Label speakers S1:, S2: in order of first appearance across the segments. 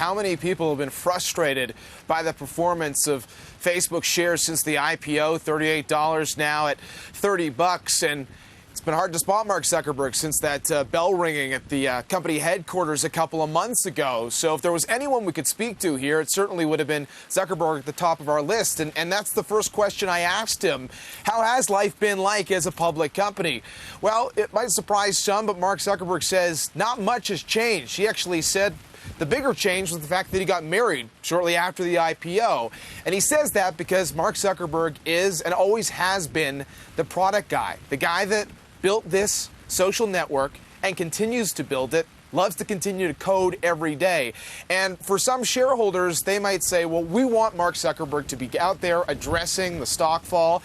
S1: how many people have been frustrated by the performance of Facebook shares since the IPO, $38 now at $30, and it's been hard to spot Mark Zuckerberg since that bell ringing at the company headquarters a couple of months ago. So if there was anyone we could speak to here, it certainly would have been Zuckerberg at the top of our list. And that's the first question I asked him. How has life been like as a public company? Well, it might surprise some, but Mark Zuckerberg says not much has changed. He actually said the bigger change was the fact that he got married shortly after the IPO. And he says that because Mark Zuckerberg is and always has been the product guy, the guy that built this social network and continues to build it, loves to continue to code every day. And for some shareholders, they might say, well, we want Mark Zuckerberg to be out there addressing the stock fall.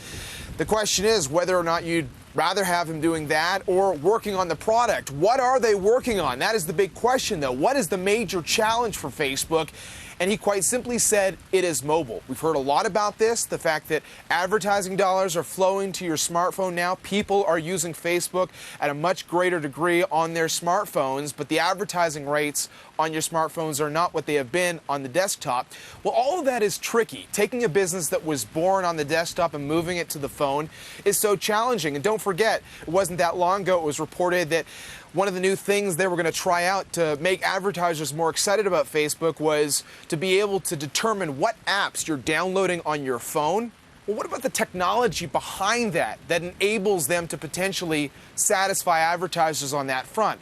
S1: The question is whether or not you'd rather have him doing that or working on the product. What are they working on? That is the big question, though. What is the major challenge for Facebook? And he quite simply said it is mobile. We've heard a lot about this, the fact that advertising dollars are flowing to your smartphone now. People are using Facebook at a much greater degree on their smartphones, but the advertising rates on your smartphones are not what they have been on the desktop. Well, all of that is tricky. Taking a business that was born on the desktop and moving it to the phone is so challenging. And don't forget, it wasn't that long ago it was reported that one of the new things they were going to try out to make advertisers more excited about Facebook was to be able to determine what apps you're downloading on your phone. Well, what about the technology behind that enables them to potentially satisfy advertisers on that front?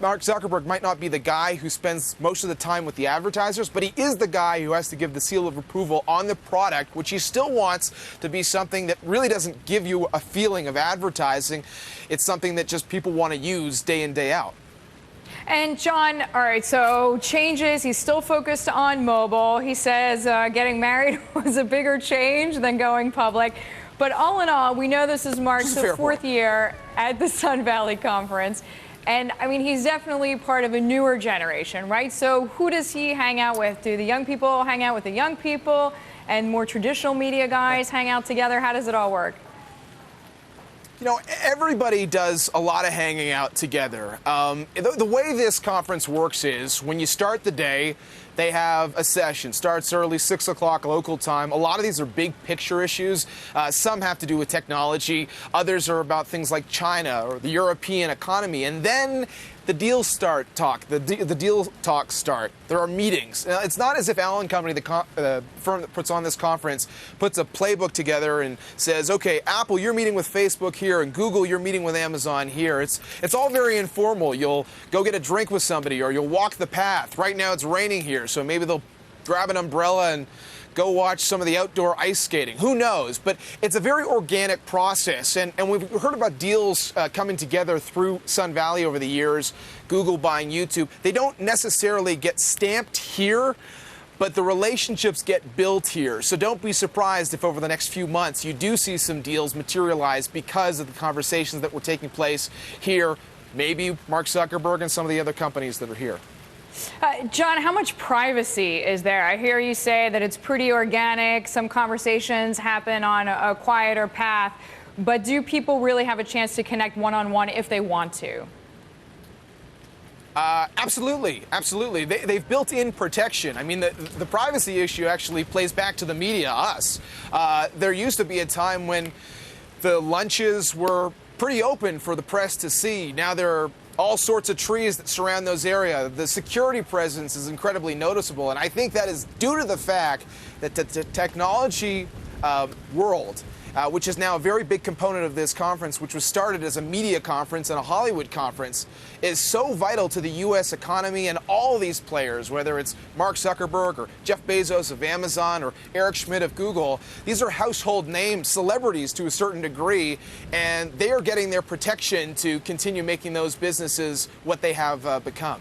S1: Mark Zuckerberg might not be the guy who spends most of the time with the advertisers, but he is the guy who has to give the seal of approval on the product, which he still wants to be something that really doesn't give you a feeling of advertising. It's something that just people want to use day in, day out.
S2: And John, all right, so changes. He's still focused on mobile. He says getting married was a bigger change than going public. But all in all, we know this is Mark's fourth year at the Sun Valley Conference. And, I mean, he's definitely part of a newer generation, right? So who does he hang out with? Do the young people hang out with the young people and more traditional media guys hang out together? How does it all work?
S1: You know, everybody does a lot of hanging out together. The way this conference works is when you start the day, they have a session. Starts early, 6 o'clock local time. A lot of these are big picture issues. Some have to do with technology. Others are about things like China or the European economy. And then the deals the deal talks start. There are meetings. Now, it's not as if Allen Company, the firm that puts on this conference, puts a playbook together and says, okay, Apple, you're meeting with Facebook here, and Google, you're meeting with Amazon here. It's all very informal. You'll go get a drink with somebody, or you'll walk the path. Right now it's raining here, so maybe they'll grab an umbrella and go watch some of the outdoor ice skating. Who knows? But it's a very organic process. And we've heard about deals coming together through Sun Valley over the years, Google buying YouTube. They don't necessarily get stamped here, but the relationships get built here. So don't be surprised if over the next few months you do see some deals materialize because of the conversations that were taking place here. Maybe Mark Zuckerberg and some of the other companies that are here.
S2: John, how much privacy is there? I hear you say that it's pretty organic. Some conversations happen on a quieter path. But do people really have a chance to connect one-on-one if they want to?
S1: Absolutely. Absolutely. They've built in protection. I mean, the privacy issue actually plays back to the media, us. There used to be a time when the lunches were pretty open for the press to see. Now there are all sorts of trees that surround those areas. The security presence is incredibly noticeable, and I think that is due to the fact that the technology world, which is now a very big component of this conference, which was started as a media conference and a Hollywood conference, is so vital to the U.S. economy and all these players, whether it's Mark Zuckerberg or Jeff Bezos of Amazon or Eric Schmidt of Google. These are household names, celebrities to a certain degree, and they are getting their protection to continue making those businesses what they have become.